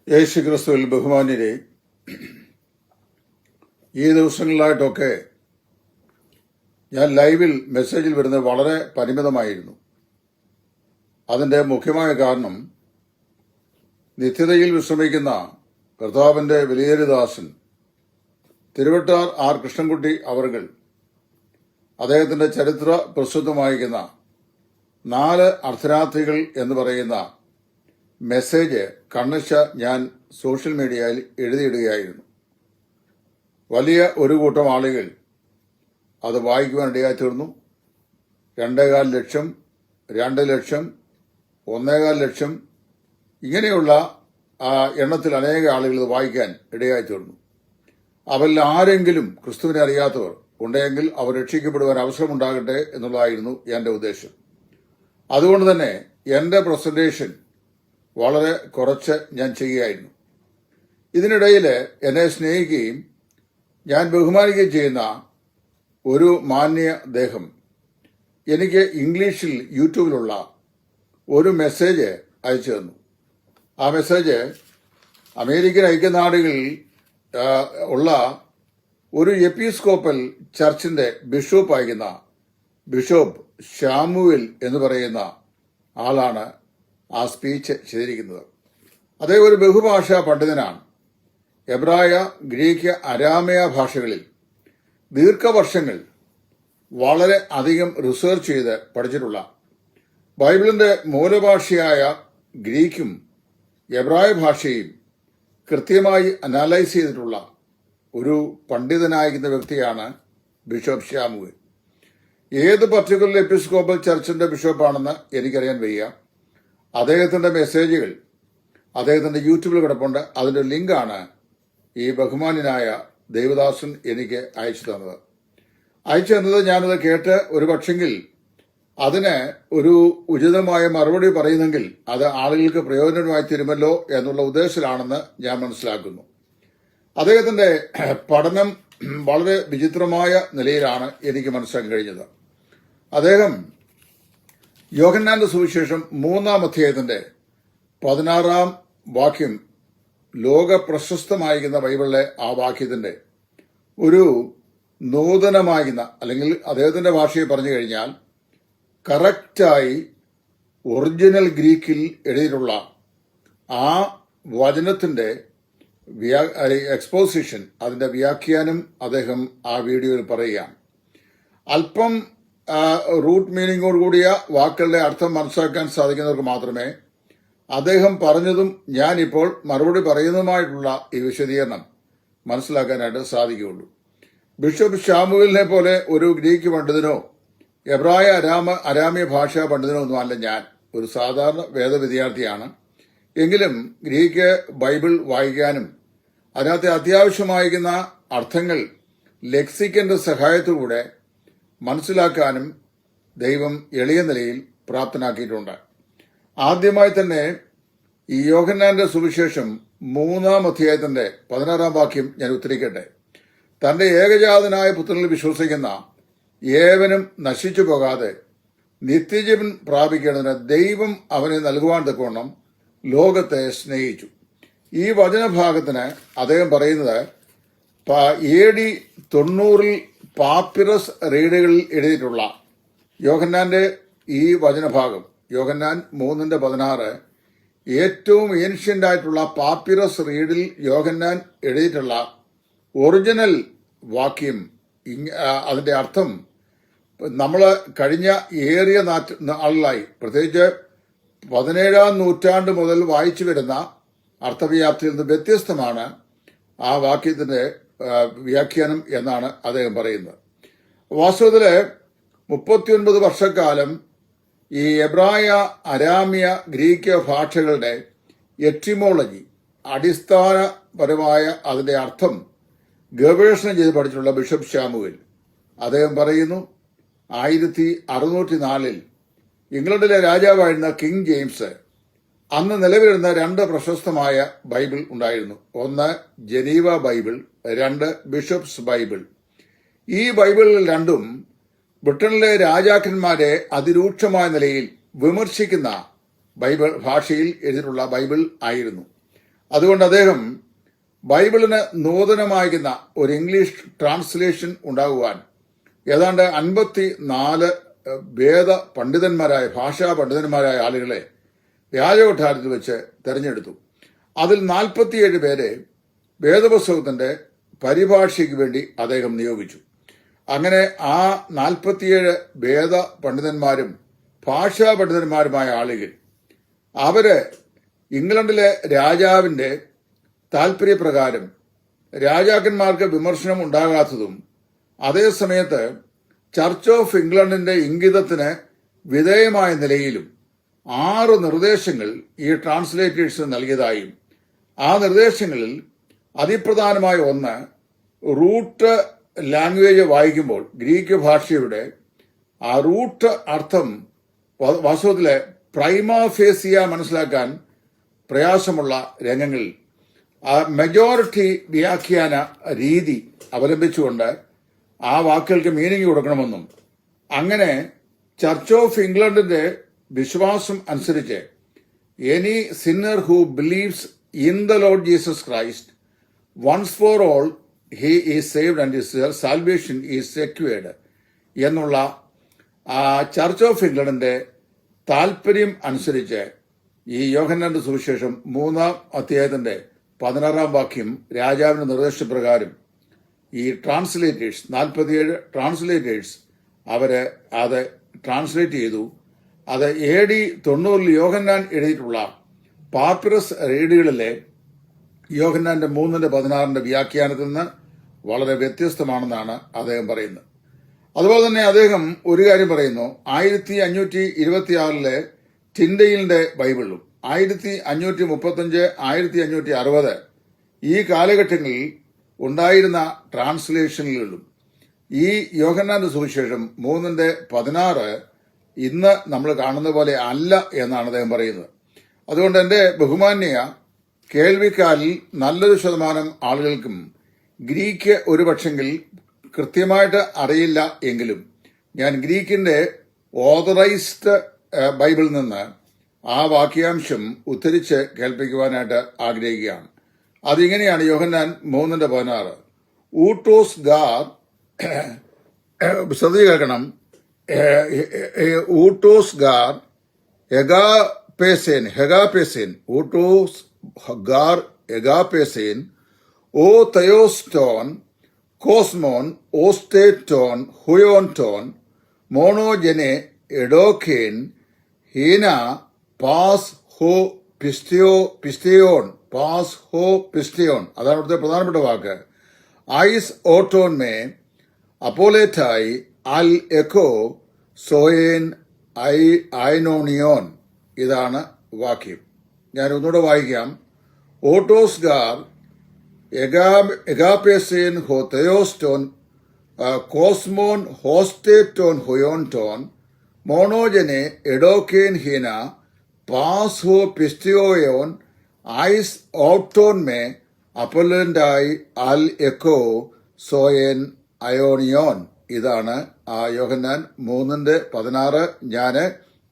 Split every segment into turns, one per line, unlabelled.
യേശു ക്രിസ്തുവിൽ ബഹുമാന്യരെ, ഈ ദിവസങ്ങളിലായിട്ടൊക്കെ ഞാൻ ലൈവിൽ മെസ്സേജിൽ വരുന്നത് വളരെ പരിമിതമായിരുന്നു. അതിൻ്റെ മുഖ്യമായ കാരണം നിത്യതയിൽ വിശ്രമിക്കുന്ന കർത്താവിൻ്റെ വിലയേറിയദാസൻ തിരുവട്ടാർ ആർ കൃഷ്ണൻകുട്ടി അവർകൾ അദ്ദേഹത്തിൻ്റെ ചരിത്ര പ്രസിദ്ധമായിരിക്കുന്ന 4 അർദ്ധരാത്രികൾ എന്ന് പറയുന്ന മെസ്സേജ് കണ്ണശ ഞാൻ സോഷ്യൽ മീഡിയയിൽ എഴുതിയിടുകയായിരുന്നു. വലിയ ഒരു കൂട്ടം ആളുകൾ അത് വായിക്കുവാനിടയായി തീർന്നു. 2.25 ലക്ഷം, 2 ലക്ഷം, 1.25 ലക്ഷം ഇങ്ങനെയുള്ള എണ്ണത്തിൽ അനേക ആളുകൾ ഇത് വായിക്കാൻ ഇടയായി തീർന്നു. അവരിൽ ആരെങ്കിലും ക്രിസ്തുവിനെ അറിയാത്തവർ ഉണ്ടെങ്കിൽ അവർ രക്ഷിക്കപ്പെടുവാൻ അവസരമുണ്ടാകട്ടെ എന്നുള്ളതായിരുന്നു എൻ്റെ ഉദ്ദേശം. അതുകൊണ്ട് തന്നെ എൻ്റെ പ്രസന്റേഷൻ വളരെ കുറച്ച് ഞാൻ ചെയ്യുകയായിരുന്നു. ഇതിനിടയിൽ എന്നെ സ്നേഹിക്കുകയും ഞാൻ ബഹുമാനിക്കുകയും ചെയ്യുന്ന ഒരു മാന്യ ദേഹം എനിക്ക് ഇംഗ്ലീഷിൽ യൂട്യൂബിലുള്ള ഒരു മെസ്സേജ് അയച്ചു തന്നു. ആ മെസ്സേജ് അമേരിക്കൻ ഐക്യനാടുകളിൽ ഉള്ള ഒരു എപ്പിസ്കോപ്പൽ ചർച്ചിന്റെ ബിഷപ്പ് അയക്കുന്ന ബിഷപ്പ് ശാമുവേൽ എന്ന് പറയുന്ന ആളാണ് ആ സ്പീച്ച് ചെയ്തിരിക്കുന്നത്. അദ്ദേഹം ഒരു ബഹുഭാഷാ പണ്ഡിതനാണ്. എബ്രായ, ഗ്രീക്ക്, അരാമയ ഭാഷകളിൽ ദീർഘവർഷങ്ങൾ വളരെ അധികം റിസർച്ച് ചെയ്ത് പഠിച്ചിട്ടുള്ള, ബൈബിളിന്റെ മൂലഭാഷയായ ഗ്രീക്കും എബ്രായ ഭാഷയും കൃത്യമായി അനലൈസ് ചെയ്തിട്ടുള്ള ഒരു പണ്ഡിതനായിരിക്കുന്ന വ്യക്തിയാണ് ബിഷപ്പ് ശാമുവേൽ. ഏത് പർട്ടിക്കുലർ എപ്പിസ്കോപ്പൽ ചർച്ചിന്റെ ബിഷപ്പാണെന്ന് എനിക്കറിയാൻ വയ്യ. അദ്ദേഹത്തിന്റെ മെസ്സേജുകൾ അദ്ദേഹത്തിന്റെ യൂട്യൂബിൽ കിടപ്പുണ്ട്. അതിന്റെ ലിങ്കാണ് ഈ ബഹുമാന്യനായ ദേവദാസൻ എനിക്ക് അയച്ചു തന്നത്. ഞാനത് കേട്ട് ഒരു പക്ഷെങ്കിൽ അതിന് ഒരു ഉചിതമായ മറുപടി പറയുന്നെങ്കിൽ അത് ആളുകൾക്ക് പ്രയോജനമായി തീരുമല്ലോ എന്നുള്ള ഉദ്ദേശത്തിലാണെന്ന് ഞാൻ മനസ്സിലാക്കുന്നു. അദ്ദേഹത്തിന്റെ പഠനം വളരെ വിചിത്രമായ നിലയിലാണ് എനിക്ക് മനസ്സിലാക്കാൻ കഴിഞ്ഞത്. അദ്ദേഹം യോഹന്നാന്റെ സുവിശേഷം 3-ാം അധ്യായത്തിന്റെ 16-ാം വാക്യം, ലോക പ്രശസ്തമായിരിക്കുന്ന ബൈബിളിലെ ആ വാക്യത്തിന്റെ ഒരു നൂതനമായിരുന്ന, അല്ലെങ്കിൽ അദ്ദേഹത്തിന്റെ ഭാഷയിൽ പറഞ്ഞു കഴിഞ്ഞാൽ കറക്റ്റായി ഒറിജിനൽ ഗ്രീക്കിൽ എഴുതിയിട്ടുള്ള ആ വചനത്തിന്റെ എക്സ്പോസിഷൻ, അതിന്റെ വ്യാഖ്യാനം അദ്ദേഹം ആ വീഡിയോയിൽ പറയുകയാണ്. അല്പം റൂട്ട് മീനിങ്ങോട് കൂടിയ വാക്കുകളുടെ അർത്ഥം മനസ്സിലാക്കാൻ സാധിക്കുന്നവർക്ക് മാത്രമേ അദ്ദേഹം പറഞ്ഞതും ഞാനിപ്പോൾ മറുപടി പറയുന്നതുമായിട്ടുള്ള ഈ വിശദീകരണം മനസ്സിലാക്കാനായിട്ട് സാധിക്കുകയുള്ളൂ. ബിഷപ്പ് ശാമുവേലിനെ പോലെ ഒരു ഗ്രീക്ക് പണ്ഡിതനോ എബ്രായ അരാമ്യ ഭാഷാ പണ്ഡിതനോ ഒന്നുമല്ല ഞാൻ. ഒരു സാധാരണ വേദ വിദ്യാർത്ഥിയാണ്. എങ്കിലും ഗ്രീക്ക് ബൈബിൾ വായിക്കാനും അതിനകത്തെ അത്യാവശ്യമായിരിക്കുന്ന അർത്ഥങ്ങൾ ലെക്സിക്കന്റെ സഹായത്തോടെ മനസ്സിലാക്കാനും ദൈവം എളിയ നിലയിൽ പ്രാപ്തനാക്കിയിട്ടുണ്ട്. ആദ്യമായി തന്നെ ഈ യോഹന്നാന്റെ സുവിശേഷം 3-ാം അധ്യായത്തിന്റെ 16-ാം വാക്യം ഞാൻ ഉദ്ധരിക്കട്ടെ. തന്റെ ഏകജാതനായ പുത്രനിൽ വിശ്വസിക്കുന്ന ഏവനും നശിച്ചു പോകാതെ നിത്യജീവൻ പ്രാപിക്കേണ്ടതിന് ദൈവം അവനെ നൽകുവാൻ തക്കവണ്ണം ലോകത്തെ സ്നേഹിച്ചു. ഈ വചനഭാഗത്തിന് അദ്ദേഹം പറയുന്നത് AD 90-ൽ പാപ്പിറസ് റീഡുകളിൽ എഴുതിയിട്ടുള്ള യോഹന്നാന്റെ ഈ വചനഭാഗം, യോഹന്നാൻ 3:16, ഏറ്റവും ഏൻഷ്യന്റ് ആയിട്ടുള്ള പാപ്പിറസ് റീഡിൽ യോഹന്നാൻ എഴുതിയിട്ടുള്ള ഒറിജിനൽ വാക്യം, അതിന്റെ അർത്ഥം നമ്മൾ കഴിഞ്ഞ ഏറിയ നാളിലായി, പ്രത്യേകിച്ച് 17-ാം നൂറ്റാണ്ട് മുതൽ വായിച്ചു വരുന്ന അർത്ഥവ്യാപ്തിയിൽ നിന്ന് വ്യത്യസ്തമാണ് ആ വാക്യത്തിന്റെ വ്യാഖ്യാനം എന്നാണ് അദ്ദേഹം പറയുന്നത്. വാസ്തവത്തില് 39 വർഷക്കാലം ഈ എബ്രായ, അരാമ്യ, ഗ്രീക്ക് ഭാഷകളുടെ എറ്റിമോളജി, അടിസ്ഥാനപരമായ അതിന്റെ അർത്ഥം ഗവേഷണം ചെയ്ത് പഠിച്ചിട്ടുള്ള ബിഷപ്പ് ശാമുവേൽ അദ്ദേഹം പറയുന്നു, 1604-ൽ ഇംഗ്ലണ്ടിലെ രാജാവായിരുന്ന കിങ് ജെയിംസ് അന്ന് നിലവിലിരുന്ന 2 പ്രശസ്തമായ ബൈബിൾ ഉണ്ടായിരുന്നു. ഒന്ന് ജനീവ ബൈബിൾ, 2 ബിഷപ്സ് ബൈബിൾ. ഈ ബൈബിളിൽ രണ്ടും ബ്രിട്ടനിലെ രാജാക്കന്മാരെ അതിരൂക്ഷമായ നിലയിൽ വിമർശിക്കുന്ന ബൈബിൾ ഭാഷയിൽ എഴുതിയിട്ടുള്ള ബൈബിൾ ആയിരുന്നു. അതുകൊണ്ട് അദ്ദേഹം ബൈബിളിന് നൂതനമായിരിക്കുന്ന ഒരു ഇംഗ്ലീഷ് ട്രാൻസ്ലേഷൻ ഉണ്ടാകുവാൻ ഏതാണ്ട് 54 വേദ പണ്ഡിതന്മാരായ ഭാഷാ പണ്ഡിതന്മാരായ ആളുകളെ വ്യാജകൊട്ടാരത്തിൽ വെച്ച് തെരഞ്ഞെടുത്തു. അതിൽ 47 പേരെ വേദപുസ്തകത്തിന്റെ പരിഭാഷയ്ക്ക് വേണ്ടി അദ്ദേഹം നിയോഗിച്ചു. അങ്ങനെ ആ 47 വേദ പണ്ഡിതന്മാരും ഭാഷാ പണ്ഡിതന്മാരുമായ ആളുകൾ അവര് ഇംഗ്ലണ്ടിലെ രാജാവിന്റെ താല്പര്യപ്രകാരം രാജാക്കന്മാർക്ക് വിമർശനം ഉണ്ടാകാത്തതും അതേസമയത്ത് ചർച്ച് ഓഫ് ഇംഗ്ലണ്ടിന്റെ ഇംഗിതത്തിന് വിധേയമായ നിലയിലും 6 നിർദ്ദേശങ്ങൾ ഈ ട്രാൻസ്ലേറ്റേഴ്സിന് നൽകിയതായും ആ നിർദ്ദേശങ്ങളിൽ അതിപ്രധാനമായ ഒന്ന് റൂട്ട് ലാംഗ്വേജ് വായിക്കുമ്പോൾ ഗ്രീക്ക് ഭാഷയുടെ ആ റൂട്ട് അർത്ഥം വാസ്തവത്തിലെ പ്രൈമാഫേസിയ മനസ്സിലാക്കാൻ പ്രയാസമുള്ള രംഗങ്ങളിൽ ആ മെജോറിറ്റി വ്യാഖ്യാന രീതി അവലംബിച്ചുകൊണ്ട് ആ വാക്കുകൾക്ക് മീനിങ് കൊടുക്കണമെന്നും അങ്ങനെ ചർച്ച് ഓഫ് ഇംഗ്ലണ്ടിന്റെ വിശ്വാസം അനുസരിച്ച് any sinner who believes in the Lord Jesus Christ once for all he is saved and his salvation is secured എന്നുള്ള ആ ചർച്ച് ഓഫ് ഇംഗ്ലണ്ടിന്റെ താല്പര്യം അനുസരിച്ച് ഈ യോഹന്നാന്റെ സുവിശേഷം 3-ാം അധ്യായത്തിന്റെ 16-ാം വാക്യം രാജാവിന്റെ നിർദ്ദേശപ്രകാരം ഈ ട്രാൻസ്ലേറ്റേഴ്സ് 47 ട്രാൻസ്ലേറ്റേഴ്സ് അവര് അത് ട്രാൻസ്ലേറ്റ് ചെയ്തു. അത് AD 90 യോഹന്നാൻ എഴുതിയിട്ടുള്ള പാപ്പിറസ് റീഡുകളിലെ യോഹന്നാന്റെ 3:16 വ്യാഖ്യാനത്തിൽ നിന്ന് വളരെ വ്യത്യസ്തമാണെന്നാണ് അദ്ദേഹം പറയുന്നത്. അതുപോലെ തന്നെ അദ്ദേഹം ഒരു കാര്യം പറയുന്നു, 1526 ടിൻഡെയിലിന്റെ ബൈബിളിലും 1535 1560 ഈ കാലഘട്ടങ്ങളിൽ ഉണ്ടായിരുന്ന ട്രാൻസ്ലേഷനുകളിലും ഈ യോഹന്നാന്റെ സുവിശേഷം 3:16 ഇന്ന് നമ്മൾ കാണുന്ന പോലെ അല്ല എന്നാണ് അദ്ദേഹം പറയുന്നത്. അതുകൊണ്ട് എന്റെ ബഹുമാന്യ കേൾവിക്കാരിൽ നല്ലൊരു ശതമാനം ആളുകൾക്കും ഗ്രീക്ക് ഒരു പക്ഷെങ്കിൽ കൃത്യമായിട്ട് അറിയില്ല എങ്കിലും ഞാൻ ഗ്രീക്കിന്റെ ഓതറൈസ്ഡ് ബൈബിളിൽ നിന്ന് ആ വാക്യാംശം ഉദ്ധരിച്ച് കേൾപ്പിക്കുവാനായിട്ട് ആഗ്രഹിക്കുകയാണ്. അതിങ്ങനെയാണ് യോഹന്നാൻ 3:16 ഊട്ടോസ് ഗാർ ശ്രദ്ധ കേൾക്കണം, ഊട്ടോസ് ഗാർ ഹെഗാപേസേൻ ഊട്ടോസ് ഗാർ എഗാപേസേൻ ഓ തയോസ്റ്റോൻ കോസ്മോൻ ഓസ്റ്റേറ്റോൻ ഹുയോൻടോൻ മോണോജനെ എഡോക്കേൻ ഹീന പാസ് ഹോ പിസ്റ്റിയോൺ പാസ് ഹോ പിസ്റ്റിയോൺ അതാണ് ഇവിടുത്തെ പ്രധാനപ്പെട്ട വാക്ക്. ഐസ് ഓട്ടോൺ മേ അപ്പോലേറ്റായി അൽ എക്കോ സോയേൻ ഐനോണിയോൻ ഇതാണ് വാക്യം. ഞാൻ ഒന്നുകൂടെ വായിക്കാം. ഓട്ടോസ് ഗാർ എഗാപേസേൻ ഹോ തെയോസ്റ്റോൻ കോസ്മോൻ ഹോസ്റ്റേറ്റോൻ ഹുയോൻടോൻ മോണോജനെ എഡോക്കേൻ ഹീന പാസ് ഹോ പിസ്റ്റിയോയോൻ ഐസ് ഓട്ടോൺ മേ അപ്പൊലന്റായി അൽ എക്കോ സോയൻ അയോണിയോൻ ഇതാണ് ആ യോഹന്നാൻ 3:16 ഞാൻ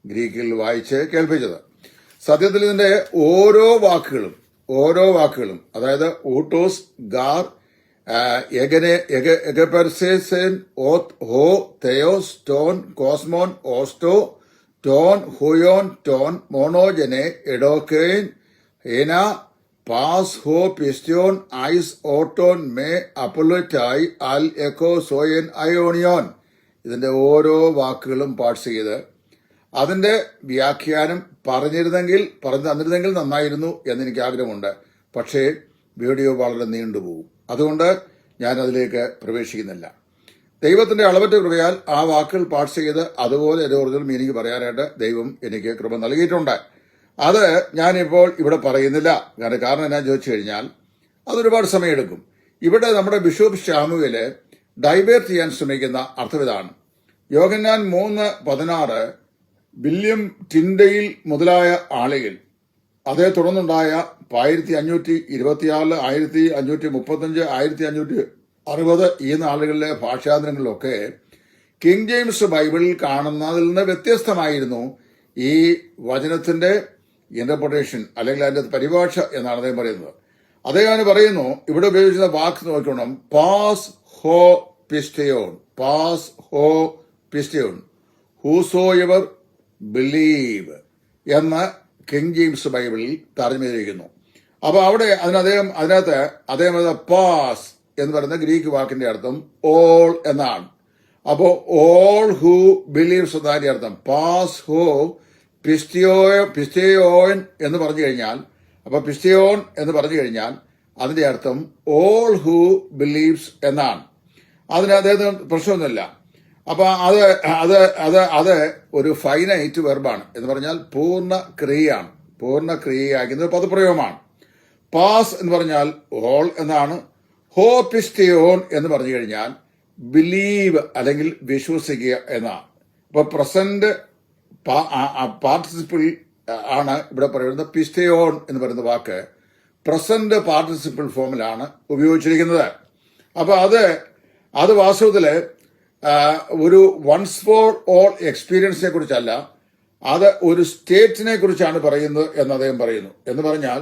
ഗ്രീക്കിൽ വായിച്ച് കേൾപ്പിച്ചത്. സത്യത്തിൽ ഇതിന്റെ ഓരോ വാക്കുകളും അതായത് ഊട്ടോസ് ഗാർ എഗപെർസേസൻ ഹോ തെയോസ് ടോൺ കോസ്മോൻ ഓസ്റ്റോ ടോൺ ഹുയോൻ ടോൺ മോണോജനെ എഡോക്കെയിൻ ഹേന പാസ് ഹോ പിസ്റ്റോൺ ഐസ് ഓട്ടോൺ മേ അപ്പൊലറ്റായി അൽ എക്കോ സോയൻ അയോണിയോൻ ഇതിന്റെ ഓരോ വാക്കുകളും പാർട്സ് ചെയ്ത് അതിന്റെ വ്യാഖ്യാനം പറഞ്ഞു തന്നിരുന്നെങ്കിൽ നന്നായിരുന്നു എന്നെനിക്ക് ആഗ്രഹമുണ്ട്. പക്ഷേ വീഡിയോ വളരെ നീണ്ടുപോകും. അതുകൊണ്ട് ഞാൻ അതിലേക്ക് പ്രവേശിക്കുന്നില്ല. ദൈവത്തിന്റെ അളവറ്റ കൃപയാൽ ആ വാക്കുകൾ പാർട്സ് ചെയ്ത് അതുപോലെ ഒരു ഒറിജിനൽ മീനിങ് പറയാനായിട്ട് ദൈവം എനിക്ക് കൃപ നൽകിയിട്ടുണ്ട്. അത് ഞാനിപ്പോൾ ഇവിടെ പറയുന്നില്ല. കാരണം എന്നാ ചോദിച്ചു കഴിഞ്ഞാൽ അതൊരുപാട് സമയമെടുക്കും. ഇവിടെ നമ്മുടെ ബിഷപ്പ് ശാമുവേല് ഡൈവേർട്ട് ചെയ്യാൻ ശ്രമിക്കുന്ന അർത്ഥം ഇതാണ്. യോഹന്നാൻ 3:16 വില്യം ടിൻഡെയിൽ മുതലായ ആളുകൾ അതേ തുടർന്നുണ്ടായ 1526 1535 1560 ഈ നാളുകളിലെ ഭാഷാന്തരങ്ങളിലൊക്കെ കിങ് ജെയിംസ് ബൈബിളിൽ കാണുന്നതിൽ നിന്ന് വ്യത്യസ്തമായിരുന്നു ഈ വചനത്തിന്റെ ഇന്റർപ്രിട്ടേഷൻ അല്ലെങ്കിൽ അതിന്റെ പരിഭാഷ എന്നാണ് അദ്ദേഹം പറയുന്നത്. അദ്ദേഹം പറയുന്നു ഇവിടെ ഉപയോഗിക്കുന്ന വാക്ക് നോക്കണം, പാസ് ഹോ പിസ്റ്റയോൺ, പാസ് ഹോ പിസ്റ്റയോൺ, ഹൂസോ എവർ ബിലീവ് എന്ന് കിങ് ജെയിംസ് ബൈബിളിൽ തർജ്ജമ ചെയ്തിരിക്കുന്നു. അപ്പൊ അവിടെ അതിനകത്ത് അദ്ദേഹം പാസ് എന്ന് പറയുന്ന ഗ്രീക്ക് വാക്കിന്റെ അർത്ഥം ഓൾ എന്നാണ്. അപ്പോ ഓൾ ഹൂ ബിലീവ്സ് എന്നതിന്റെ അർത്ഥം പാസ് ഹോ പിസ്റ്റയോൻ എന്ന് പറഞ്ഞു കഴിഞ്ഞാൽ, അപ്പൊ പിസ്റ്റയോൻ എന്ന് പറഞ്ഞു കഴിഞ്ഞാൽ അതിന്റെ അർത്ഥം ഓൾ ഹൂ ബിലീവ്സ് എന്നാണ്. അതിന് അദ്ദേഹത്തിന് പ്രശ്നമൊന്നുമില്ല. അപ്പൊ അത് ഒരു ഫൈനൈറ്റ് വെർബാണ് എന്ന് പറഞ്ഞാൽ പൂർണ്ണ ക്രിയയാണ്, പൂർണ്ണ ക്രിയയാക്കുന്ന പദപ്രയോഗമാണ്. പാസ് എന്ന് പറഞ്ഞാൽ ഓൾ എന്നാണ്. ഹോ പിസ്റ്റയോൺ എന്ന് പറഞ്ഞു കഴിഞ്ഞാൽ ബിലീവ് അല്ലെങ്കിൽ വിശ്വസിക്കുക എന്നാണ്. അപ്പൊ പ്രസന്റ് പാർട്ടിസിപ്പിൾ ആണ് ഇവിടെ പറയുന്നത്. പിസ്റ്റയോൺ എന്ന് പറയുന്ന വാക്ക് പ്രസന്റ് പാർട്ടിസിപ്പിൾ ഫോമിലാണ് ഉപയോഗിച്ചിരിക്കുന്നത്. അപ്പൊ അത് വാസ്തവത്തില് ഒരു വൺസ് ഫോർ ഓൾ എക്സ്പീരിയൻസിനെ കുറിച്ചല്ല, അത് ഒരു സ്റ്റേറ്റിനെ കുറിച്ചാണ് പറയുന്നത് എന്ന് അദ്ദേഹം പറയുന്നു. എന്ന് പറഞ്ഞാൽ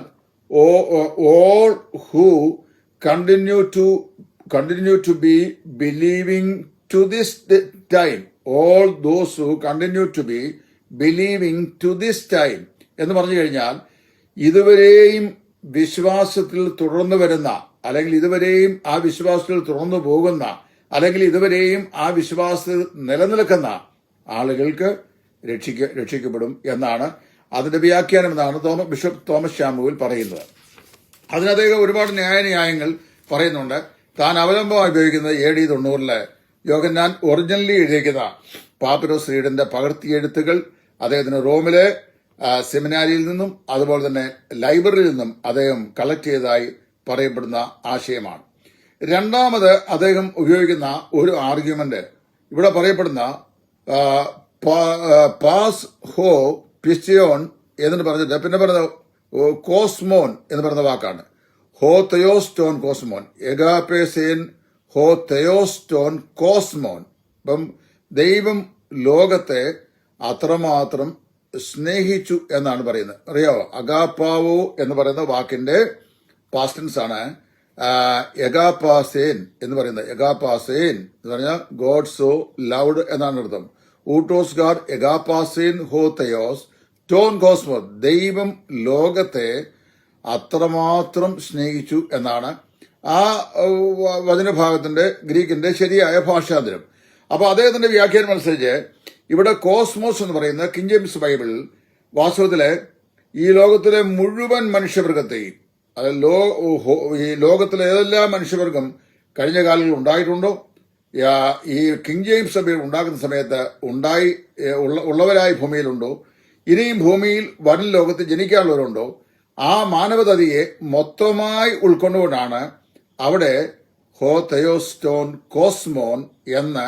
all who continue to be believing to this time, all those who continue to be believing to this time എന്ന് പറഞ്ഞു കഴിഞ്ഞാൽ ഇതുവരെയും വിശ്വാസത്തിൽ തുടർന്നു വരുന്ന, അല്ലെങ്കിൽ ഇതുവരെയും ആ വിശ്വാസത്തിൽ തുടർന്നു പോകുന്ന, അല്ലെങ്കിൽ ഇതുവരെയും ആ വിശ്വാസത്തിൽ നിലനിൽക്കുന്ന ആളുകൾക്ക് രക്ഷിക്കപ്പെടും എന്നാണ് അതിന്റെ വ്യാഖ്യാനം എന്നാണ് ബിഷപ്പ് തോമസ് ശാമുവേൽ പറയുന്നത്. അതിന് അദ്ദേഹം ഒരുപാട് ന്യായങ്ങൾ പറയുന്നുണ്ട്. താൻ അവലംബമായി ഉപയോഗിക്കുന്നത് AD 90 യോഹന്നാൻ ഒറിജിനലി എഴുതിയിരിക്കുന്ന പാപ്പിറോസ് റീഡിന്റെ പകർത്തിയെഴുത്തുകൾ അദ്ദേഹത്തിന് റോമിലെ സെമിനാരിയിൽ നിന്നും അതുപോലെ തന്നെ ലൈബ്രറിയിൽ നിന്നും അദ്ദേഹം കളക്ട് ചെയ്തതായി പറയപ്പെടുന്ന ആശയമാണ്. രണ്ടാമത് അദ്ദേഹം ഉപയോഗിക്കുന്ന ഒരു ആർഗ്യുമെന്റ് ഇവിടെ പറയപ്പെടുന്ന പാസ് ഹോ പിസ്റ്റയോൺ എന്ന് പറഞ്ഞിട്ട് പിന്നെ പറഞ്ഞ കോസ്മോൻ എന്ന് പറയുന്ന വാക്കാണ്. ഹോ തെയോസ്റ്റോൺ കോസ്മോൻ, എഗാപേസേൻ ഹോ തെയോസ്റ്റോൺ കോസ്മോൻ. ഇപ്പം ദൈവം ലോകത്തെ അത്രമാത്രം സ്നേഹിച്ചു എന്നാണ് പറയുന്നത്. അറിയാവോ, അഗാപ്പാവോ എന്ന് പറയുന്ന വാക്കിന്റെ പാസ്റ്റൻസ് ആണ് എഗാപാസേൻ എന്ന് പറയുന്നത്. എഗാപാസേൻ എന്ന് പറഞ്ഞാൽ ഗോഡ് സോ ലൗഡ് എന്നാണ് അർത്ഥം. ഊട്ടോസ് ഗാഡ് എഗാപാസേൻ ഹോ തെയോസ് ടോൺ കോസ്മോൻ, ദൈവം ലോകത്തെ അത്രമാത്രം സ്നേഹിച്ചു എന്നാണ് ആ വചനഭാഗത്തിന്റെ ഗ്രീക്കിന്റെ ശരിയായ ഭാഷാന്തരം. അപ്പൊ അദ്ദേഹത്തിന്റെ വ്യാഖ്യാനം അനുസരിച്ച് ഇവിടെ കോസ്മോസ് എന്ന് പറയുന്ന കിങ് ജെയിംസ് ബൈബിളിൽ വാസ്തവത്തില് ഈ ലോകത്തിലെ മുഴുവൻ മനുഷ്യവർഗത്തെയും, അതായത് ഈ ലോകത്തിലെ ഏതെല്ലാം മനുഷ്യവർഗം കഴിഞ്ഞ കാലങ്ങളിൽ ഉണ്ടായിട്ടുണ്ടോ, ഈ കിങ് ജെയിംസ് ബൈബിൾ ഉണ്ടാക്കുന്ന സമയത്ത് ഉള്ളവരായി ഭൂമിയിലുണ്ടോ, ഇനിയും ഭൂമിയിൽ വരും ലോകത്ത് ജനിക്കാനുള്ളവരുണ്ടോ, ആ മാനവതയെ മൊത്തമായി ഉൾക്കൊണ്ടുകൊണ്ടാണ് അവിടെ ഹോ തെയോസ്റ്റോൺ കോസ്മോൻ എന്ന്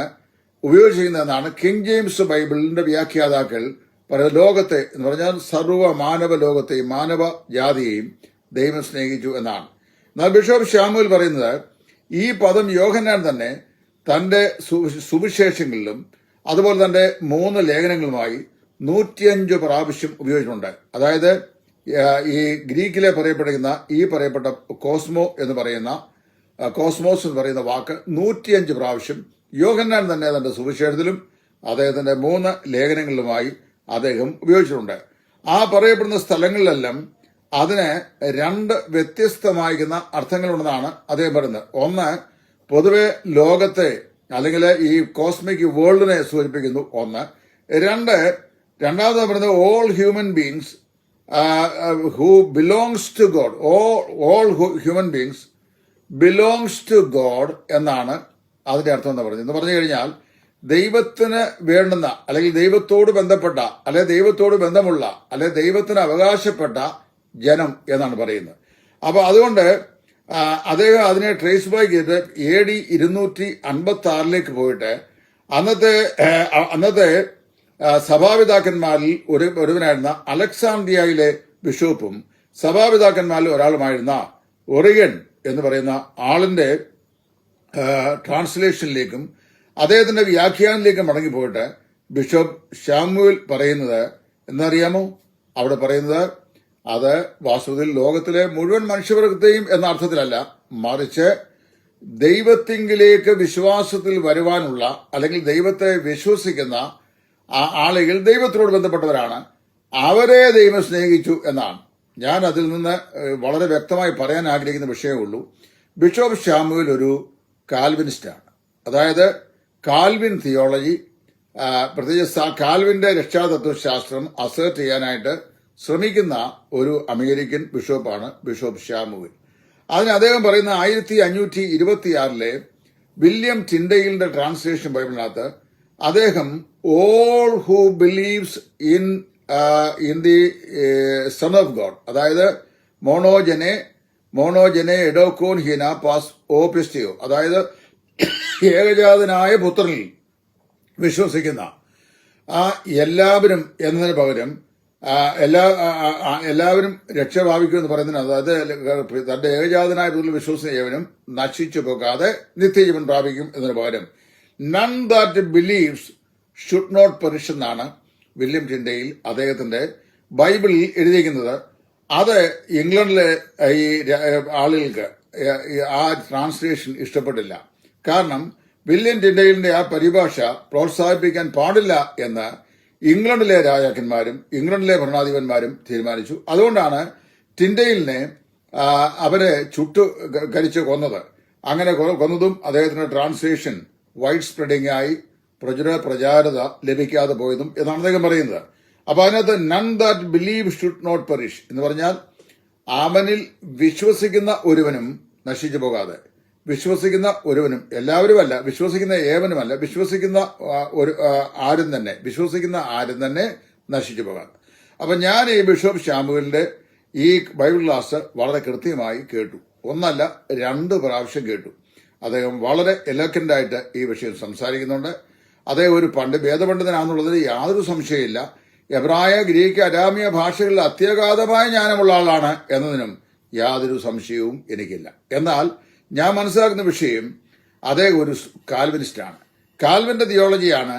ഉപയോഗിച്ചിരിക്കുന്നതെന്നാണ് കിങ് ജെയിംസ് ബൈബിളിന്റെ വ്യാഖ്യാതാക്കൾ പറയുന്നത്. ലോകത്തെ എന്ന് പറഞ്ഞാൽ സർവ്വ മാനവ ലോകത്തെയും മാനവ ജാതിയെയും ദൈവം സ്നേഹിച്ചു എന്നാണ്. എന്നാൽ ബിഷപ്പ് ശാമുവേൽ പറയുന്നത് ഈ പദം യോഹന്നാൻ തന്നെ തന്റെ സുവിശേഷങ്ങളിലും അതുപോലെ തന്റെ 3 ലേഖനങ്ങളുമായി 105 പ്രാവശ്യം ഉപയോഗിച്ചിട്ടുണ്ട്. അതായത് ഈ ഗ്രീക്കിലെ പറയപ്പെട്ട കോസ്മോസ് എന്ന് പറയുന്ന വാക്ക് 105 പ്രാവശ്യം യോഹന്നാൻ തന്നെ തന്റെ സുവിശേഷത്തിലും അദ്ദേഹത്തിന്റെ 3 ലേഖനങ്ങളിലുമായി അദ്ദേഹം ഉപയോഗിച്ചിട്ടുണ്ട്. ആ പറയപ്പെടുന്ന സ്ഥലങ്ങളിലെല്ലാം അതിന് 2 വ്യത്യസ്തമായിരിക്കുന്ന അർത്ഥങ്ങളുണ്ടെന്നാണ് അദ്ദേഹം പറയുന്നത്. ഒന്ന്, പൊതുവെ ലോകത്തെ അല്ലെങ്കിൽ ഈ കോസ്മിക് വേൾഡിനെ സൂചിപ്പിക്കുന്നു. ഒന്ന്. രണ്ടാമത് പറയുന്നത് all human beings who belongs to God, all human beings belongs to God എന്നാണ് അതിന്റെ അർത്ഥം എന്ന് പറഞ്ഞത്. എന്ന് പറഞ്ഞു കഴിഞ്ഞാൽ ദൈവത്തിന് വേണ്ടുന്ന, അല്ലെങ്കിൽ ദൈവത്തോട് ബന്ധപ്പെട്ട, അല്ലെങ്കിൽ ദൈവത്തോട് ബന്ധമുള്ള, അല്ലെങ്കിൽ ദൈവത്തിന് അവകാശപ്പെട്ട ജനം എന്നാണ് പറയുന്നത്. അപ്പൊ അതുകൊണ്ട് അദ്ദേഹം അതിനെ ട്രേസ് ബാക്ക് ചെയ്ത് AD 256 പോയിട്ട് അന്നത്തെ സഭാപിതാക്കന്മാരിൽ ഒരുവനായിരുന്ന അലക്സാണ്ട്രിയയിലെ ബിഷപ്പും സഭാപിതാക്കന്മാരിൽ ഒരാളുമായിരുന്ന ഒറിഗൻ എന്ന് പറയുന്ന ആളിന്റെ ട്രാൻസ്ലേഷനിലേക്കും അദ്ദേഹത്തിന്റെ വ്യാഖ്യാനത്തിലേക്കും മടങ്ങിപ്പോയിട്ട് ബിഷപ്പ് ശാമുവേൽ പറയുന്നത് എന്നറിയാമോ? അവിടെ പറയുന്നത് അത് വാസ്തവത്തിൽ ലോകത്തിലെ മുഴുവൻ മനുഷ്യവർഗത്തെയും എന്ന അർത്ഥത്തിലല്ല, മറിച്ച് ദൈവത്തിങ്കിലേക്ക് വിശ്വാസത്തിൽ വരുവാനുള്ള അല്ലെങ്കിൽ ദൈവത്തെ വിശ്വസിക്കുന്ന ആളുകൾ ദൈവത്തിനോട് ബന്ധപ്പെട്ടവരാണ്. അവരെ ദൈവം സ്നേഹിച്ചു എന്നാണ്. ഞാൻ അതിൽ നിന്ന് വളരെ വ്യക്തമായി പറയാൻ ആഗ്രഹിക്കുന്ന വിഷയമേ ഉള്ളൂ. ബിഷപ്പ് ശാമുവേൽ ഒരു കാൽവിനിസ്റ്റാണ്. അതായത് കാൽവിൻ തിയോളജി, പ്രത്യേകിച്ച് കാൽവിന്റെ രക്ഷാതത്വശാസ്ത്രം അസേർട്ട് ചെയ്യാനായിട്ട് ശ്രമിക്കുന്ന ഒരു അമേരിക്കൻ ബിഷപ്പാണ് ബിഷപ്പ് ശാമുവേൽ. അതിന് അദ്ദേഹം പറയുന്ന 1526 വില്യം ടിൻഡെയിലിന്റെ ട്രാൻസ്ലേഷൻ ബൈബിളിനകത്ത് അദ്ദേഹം all who believes in the son of God, അതായത് മോണോജനെ എഡോക്കോൻ ഹീന പാസ് ഓപിസ്റ്റിയോ, അതായത് ഏകജാതനായ പുത്രനിൽ വിശ്വസിക്കുന്ന എല്ലാവരും എന്നതിന് പകരം എല്ലാവരും രക്ഷ പ്രാപിക്കുമെന്ന് പറയുന്നതിന്, അതായത് തന്റെ ഏകജാതനായ പുത്രനിൽ വിശ്വസിക്കുന്നവനും നശിച്ചു പോകാതെ നിത്യജീവൻ പ്രാപിക്കും എന്നതിന് പകരം none that believes should not perish എന്നാണ് വില്യം ടിൻഡെയിൽ അദ്ദേഹത്തിന്റെ ബൈബിളിൽ എഴുതിയിരിക്കുന്നത്. അത് ഇംഗ്ലണ്ടിലെ ഈ ആളുകൾക്ക് ആ ട്രാൻസ്ലേഷൻ ഇഷ്ടപ്പെട്ടില്ല. കാരണം വില്യം ടിൻഡെയിലിന്റെ ആ പരിഭാഷ പ്രോത്സാഹിപ്പിക്കാൻ പാടില്ല എന്ന് ഇംഗ്ലണ്ടിലെ രാജാക്കന്മാരും ഇംഗ്ലണ്ടിലെ ഭരണാധിപന്മാരും തീരുമാനിച്ചു. അതുകൊണ്ടാണ് ടിൻഡെയിലിനെ അവരെ കരിച്ച് കൊന്നത്. അങ്ങനെ കൊന്നതും അദ്ദേഹത്തിന്റെ ട്രാൻസ്ലേഷൻ വൈഡ് സ്പ്രെഡിംഗ് ആയി പ്രചാരത ലഭിക്കാതെ പോയതും എന്നാണ് അദ്ദേഹം പറയുന്നത്. അപ്പൊ അതിനകത്ത് none that believe should not perish എന്ന് പറഞ്ഞാൽ അവനിൽ വിശ്വസിക്കുന്ന ഒരുവനും നശിച്ചു പോകാതെ, വിശ്വസിക്കുന്ന ഒരുവനും, എല്ലാവരുമല്ല, വിശ്വസിക്കുന്ന ഏവനുമല്ല, വിശ്വസിക്കുന്ന ആരും തന്നെ നശിച്ചു പോകാതെ. അപ്പൊ ഞാൻ ഈ ബിഷപ്പ് ശാമുവേലിന്റെ ഈ ബൈബിൾ ക്ലാസ് വളരെ കൃത്യമായി കേട്ടു. ഒന്നല്ല 2 പ്രാവശ്യം കേട്ടു. അദ്ദേഹം വളരെ എലോക്വന്റ് ആയിട്ട് ഈ വിഷയം സംസാരിക്കുന്നുണ്ട്. അദ്ദേഹം ഒരു വേദപണ്ഡിതനാണെന്നുള്ളതിൽ യാതൊരു സംശയമില്ല. എബ്രായ, ഗ്രീക്ക്, അരാമിയ ഭാഷകളിൽ അത്യഗാധമായ ജ്ഞാനമുള്ള ആളാണ് എന്നതിനും യാതൊരു സംശയവും എനിക്കില്ല. എന്നാൽ ഞാൻ മനസ്സിലാക്കുന്ന വിഷയം അദ്ദേഹം ഒരു കാൽവിനിസ്റ്റാണ്. കാൽവിന്റെ തിയോളജിയാണ്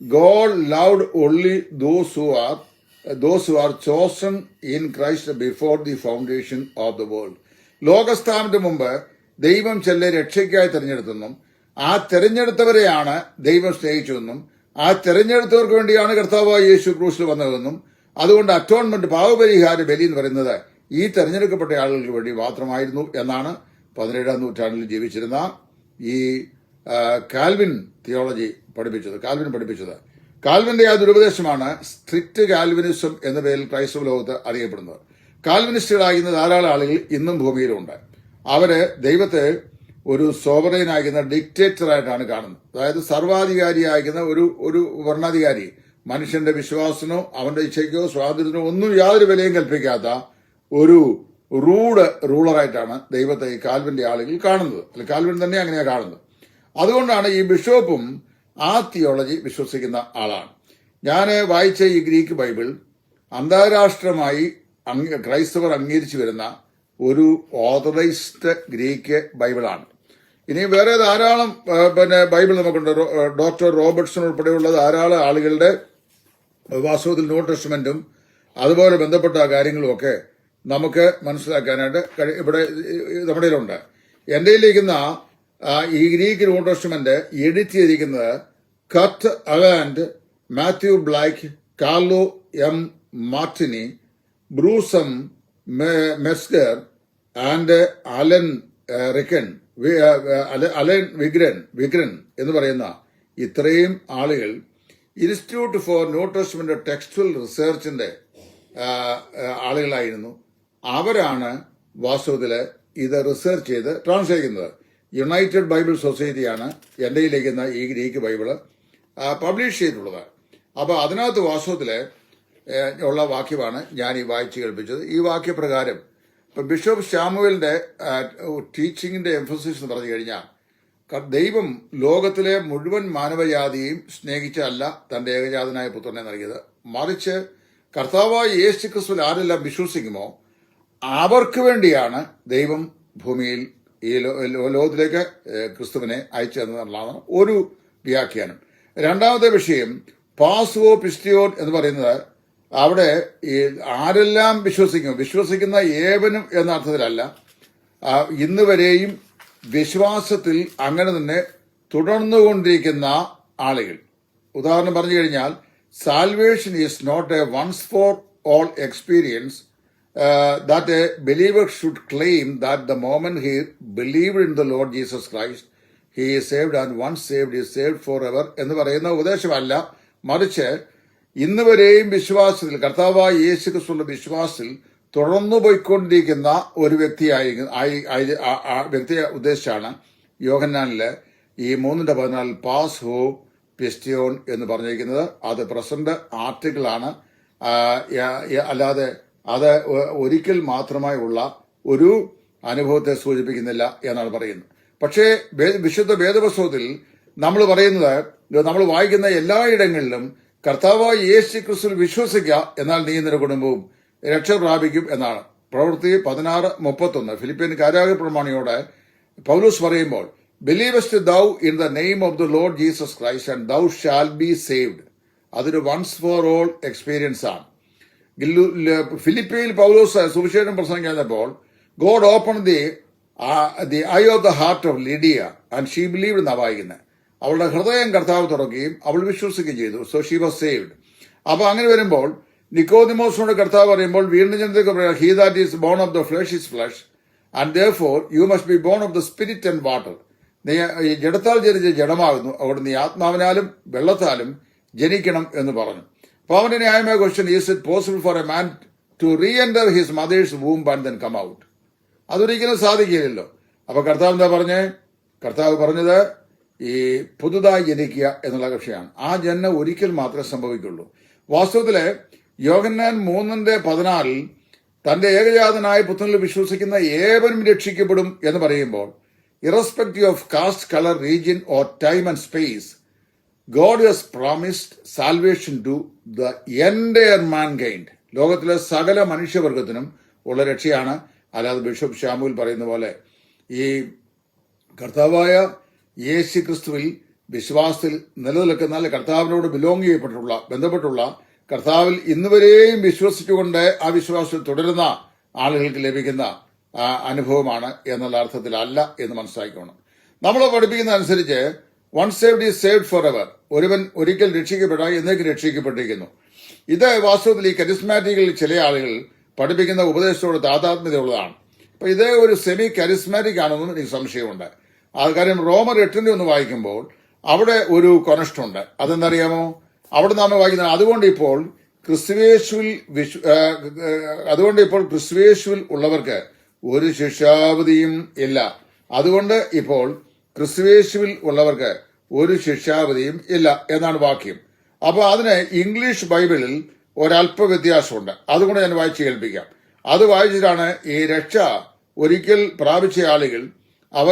God loved only those who are chosen in Christ before the foundation of the world. ലോകസ്ഥാപനത്തിന് മുമ്പ് ദൈവം ചില രക്ഷയ്ക്കായി തിരഞ്ഞെടുത്തെന്നും ആ തിരഞ്ഞെടുത്തവരെയാണ് ദൈവം സ്നേഹിച്ചതെന്നും ആ തിരഞ്ഞെടുത്തവർക്ക് വേണ്ടിയാണ് കർത്താവായ യേശു ക്രൂശിൽ വന്നതെന്നും അതുകൊണ്ട് അറ്റോൺമെന്റ്, പാവപരിഹാര ബലി എന്ന് പറയുന്നത് ഈ തെരഞ്ഞെടുക്കപ്പെട്ട ആളുകൾക്ക് വേണ്ടി മാത്രമായിരുന്നു എന്നാണ് 17-ാം നൂറ്റാണ്ടിൽ ജീവിച്ചിരുന്ന ഈ കാൽവിൻ തിയോളജി പഠിപ്പിച്ചത്. കാൽവിന്റെ ആ ദുരുപദേശമാണ് സ്ട്രിക്റ്റ് കാൽവിനിസം എന്ന പേരിൽ ക്രൈസ്തവ ലോകത്ത് അറിയപ്പെടുന്നത്. കാൽവിനിസ്റ്റുകളാകുന്ന ധാരാളം ആളുകൾ ഇന്നും ഭൂമിയിലുണ്ട്. അവര് ദൈവത്തെ ഒരു സോവറൈനായിരിക്കുന്ന ഡിക്റ്റേറ്ററായിട്ടാണ് കാണുന്നത്. അതായത് സർവാധികാരിയായിരിക്കുന്ന ഒരു ഭരണാധികാരി, മനുഷ്യന്റെ വിശ്വാസനോ അവന്റെ ഇച്ഛയ്ക്കോ സ്വാതന്ത്ര്യത്തിനോ ഒന്നും യാതൊരു വിലയും കൽപ്പിക്കാത്ത ഒരു റൂളറായിട്ടാണ് ദൈവത്തെ ഈ കാൽവിന്റെ ആളുകൾ കാണുന്നത്. അല്ലെ, കാൽവിൻ തന്നെ അങ്ങനെയാണ് കാണുന്നത്. അതുകൊണ്ടാണ് ഈ ബിഷപ്പും ആ തിയോളജി വിശ്വസിക്കുന്ന ആളാണ്. ഞാൻ വായിച്ച ഈ ഗ്രീക്ക് ബൈബിൾ അന്താരാഷ്ട്രമായി ക്രൈസ്തവർ അംഗീകരിച്ചു വരുന്ന ഒരു ഓതറൈസ്ഡ് ഗ്രീക്ക് ബൈബിളാണ്. ഇനി വേറെ ധാരാളം ബൈബിൾ നമുക്കുണ്ട്. ഡോക്ടർ റോബർട്ട്സൺ ഉൾപ്പെടെയുള്ള ധാരാളം ആളുകളുടെ വാസ്തവത്തിൽ ന്യൂ ടെസ്റ്റ്മെന്റും അതുപോലെ ബന്ധപ്പെട്ട കാര്യങ്ങളുമൊക്കെ നമുക്ക് മനസ്സിലാക്കാനായിട്ട് ഇവിടെ നമ്മുടെ കയ്യിലുണ്ട്. എൻ്റെ കയ്യിലിരിക്കുന്ന ഈ ഗ്രീക്ക് ന്യൂ ടെസ്റ്റ്മെന്റ് എഡിറ്റ് ചെയ്തിരിക്കുന്നത് Kurt Aland, Matthew Black, Carlo M Martini, Bruce M Metzger and Allen Wikgren എന്ന് പറയുന്ന ഇത്രയും ആളുകൾ Institute for New Testament Textual റിസർച്ചിന്റെ ആളുകളായിരുന്നു. അവരാണ് വാസ്തവത്തില് ഇത് റിസർച്ച് ചെയ്ത് ട്രാൻസ്ലേറ്റ് ചെയ്യുന്നത്. യുണൈറ്റഡ് ബൈബിൾ സൊസൈറ്റിയാണ് എൻ്റെ കയ്യിലിരിക്കുന്ന ഈ ഗ്രീക്ക് ബൈബിള് പബ്ലിഷ് ചെയ്തിട്ടുള്ളത്. അപ്പോൾ അതിനകത്ത് വാസ്തവത്തില് ഉള്ള വാക്യമാണ് ഞാൻ ഈ വായിച്ചു കേൾപ്പിച്ചത്. ഈ വാക്യപ്രകാരം ഇപ്പം ബിഷപ്പ് ശാമുവേലിന്റെ ടീച്ചിങ്ങിന്റെ എംഫസിസ് എന്ന് പറഞ്ഞു കഴിഞ്ഞാൽ, ദൈവം ലോകത്തിലെ മുഴുവൻ മാനവജാതിയെയും സ്നേഹിച്ചല്ല തന്റെ ഏകജാതനായ പുത്രനെ നൽകിയത്, മറിച്ച് കർത്താവായ യേശു ക്രിസ്തുവിൽ ആരെല്ലാം വിശ്വസിക്കുമോ അവർക്ക് വേണ്ടിയാണ് ദൈവം ഭൂമിയിൽ ഈ ലോകത്തിലേക്ക് ക്രിസ്തുവിനെ അയച്ചു എന്നുള്ളതാണ് ഒരു വ്യാഖ്യാനം. രണ്ടാമത്തെ വിഷയം പാസ്വോ പിസ്റ്റിയോൻ എന്ന് പറയുന്നത് അവിടെ ഈ ആരെല്ലാം വിശ്വസിക്കുന്ന ഏവനും എന്ന അർത്ഥത്തിലല്ല, ഇന്ന് വരെയും വിശ്വാസത്തിൽ അങ്ങനെ തന്നെ തുടർന്നുകൊണ്ടിരിക്കുന്ന ആളുകൾ. ഉദാഹരണം പറഞ്ഞു കഴിഞ്ഞാൽ, salvation is not a once for all experience that a believer should claim that the moment he believed in the Lord Jesus Christ, he is saved, and once saved is saved forever എന്ന് പറയുന്ന ഉപദേശമല്ല. മറിച്ച് ഇന്ന് വരെയും വിശ്വാസത്തിൽ, കർത്താവായ യേശു ക്രിസ്തുവിന്റെ വിശ്വാസത്തിൽ തുടർന്നു പോയിക്കൊണ്ടിരിക്കുന്ന ഒരു വ്യക്തിയെ ഉദ്ദേശിച്ചാണ് യോഹന്നാനില് ഈ 3:14 പാസ് ഹോ പിസ്റ്റോൺ എന്ന് പറഞ്ഞിരിക്കുന്നത്. അത് പ്രസന്റ് ആർട്ടിക്കിൾ ആണ്, അല്ലാതെ അത് ഒരിക്കൽ മാത്രമായി ഉള്ള ഒരു അനുഭവത്തെ സൂചിപ്പിക്കുന്നില്ല എന്നാണ് പറയുന്നത്. പക്ഷേ വിശുദ്ധ വേദപുസ്തകത്തിൽ നമ്മൾ വായിക്കുന്ന എല്ലായിടങ്ങളിലും കർത്താവായ യേശു ക്രിസ്തുവിൽ വിശ്വസിക്കുക, എന്നാൽ നീ നിന്റെ കുടുംബവും രക്ഷ പ്രാപിക്കും എന്നാണ്. പ്രവൃത്തി 16:31 ഫിലിപ്പിയൻ കാരാഗ്രഹപ്രമാണിയോട് പൗലോസ് പറയുമ്പോൾ, believest thou in the name of the Lord Jesus Christ and thou shalt be saved. അതൊരു വൺസ് ഫോർ ഓൾ എക്സ്പീരിയൻസ് ആണ്. ഫിലിപ്പിയിൽ പൗലോസ് സുവിശേഷം പ്രസംഗിച്ചപ്പോൾ, God open the eye of the heart of Lydia and she believed എന്നാണ് വായിക്കുന്നത്. അവളുടെ ഹൃദയം കർത്താവ് തുറക്കുകയും അവൾ വിശ്വസിക്കുകയും ചെയ്തു. So she was saved. അപ്പൊ അങ്ങനെ വരുമ്പോൾ നിക്കോദിമോസിനോട് കർത്താവ് പറയുമ്പോൾ, വീണ്ടും ജനതയ്ക്ക് പറയാം, he that is born of the flush is flesh and therefore you must be born of the spirit and water. നീ ജഡത്താൽ ജനിച്ച ജഡമാകുന്നു, അവിടെ നീ ആത്മാവിനാലും വെള്ളത്താലും ജനിക്കണം എന്ന് പറഞ്ഞു. അപ്പൊ അവന്റെ ന്യായമായ question, is it possible for a man to re enter his mother's womb and then come out? അതൊരിക്കലും സാധിക്കില്ലല്ലോ. അപ്പൊ കർത്താവ് എന്താ കർത്താവ് പറഞ്ഞത് ഈ പുതുതായി ജനിക്കുക എന്നുള്ള വിഷയമാണ്. ആ ജനനം ഒരിക്കൽ മാത്രമേ സംഭവിക്കുള്ളൂ. വാസ്തവത്തില് യോഹന്നാൻ 3:14 തന്റെ ഏകജാതനായ പുത്രനിൽ വിശ്വസിക്കുന്ന ഏവനും രക്ഷിക്കപ്പെടും എന്ന് പറയുമ്പോൾ, irrespective of caste, colour, region or time and space, God has promised salvation to the entire mankind. ലോകത്തിലെ സകല മനുഷ്യവർഗത്തിനും ഉള്ള രക്ഷയാണ്. അല്ലാതെ ബിഷപ്പ് ഷാമുൽ പറയുന്ന പോലെ ഈ കർത്താവായ യേശു ക്രിസ്തുവിൽ വിശ്വാസത്തിൽ നിലനിൽക്കുന്ന, കർത്താവിനോട് ബന്ധപ്പെട്ടുള്ള കർത്താവിൽ ഇന്നുവരെയും വിശ്വസിച്ചുകൊണ്ട് ആ വിശ്വാസത്തിൽ തുടരുന്ന ആളുകൾക്ക് ലഭിക്കുന്ന അനുഭവമാണ് എന്നുള്ള അർത്ഥത്തിലല്ല എന്ന് മനസ്സിലാക്കണം. നമ്മൾ പഠിപ്പിക്കുന്ന അനുസരിച്ച് once saved is saved forever. ഒരുവൻ ഒരിക്കൽ രക്ഷിക്കപ്പെട്ടാൽ എന്നേക്ക് രക്ഷിക്കപ്പെട്ടിരിക്കുന്നു. ഇത് വാസ്തവത്തിൽ ഈ കരിസ്മാറ്റിക്കിൽ ചില ആളുകൾ പഠിപ്പിക്കുന്ന ഉപദേശത്തോട് താതാത്മ്യതയുള്ളതാണ്. അപ്പൊ ഇത് ഒരു സെമി കരിസ്മാറ്റിക് ആണെന്നും എനിക്ക് സംശയമുണ്ട്. ആ കാര്യം റോമർ 8 വായിക്കുമ്പോൾ അവിടെ ഒരു കൊനഷ്ടുണ്ട്. അതെന്തറിയാമോ? അവിടെ നാം വായിക്കുന്നത്, അതുകൊണ്ട് ഇപ്പോൾ ക്രിസ്തുവേശുവിൽ ഉള്ളവർക്ക് ഒരു ശിക്ഷാവിധിയും ഇല്ല. അതുകൊണ്ട് ഇപ്പോൾ ക്രിസ്തുവേശുവിൽ ഉള്ളവർക്ക് ഒരു ശിക്ഷാവിധിയും ഇല്ല എന്നാണ് വാക്യം. അപ്പൊ അതിന് ഇംഗ്ലീഷ് ബൈബിളിൽ ഒരല്പ വ്യത്യാസമുണ്ട്. അതുകൊണ്ട് ഞാൻ വായിച്ചു കേൾപ്പിക്കാം. അത് വായിച്ചിട്ടാണ് ഈ രക്ഷ ഒരിക്കൽ പ്രാപിച്ച ആളുകൾ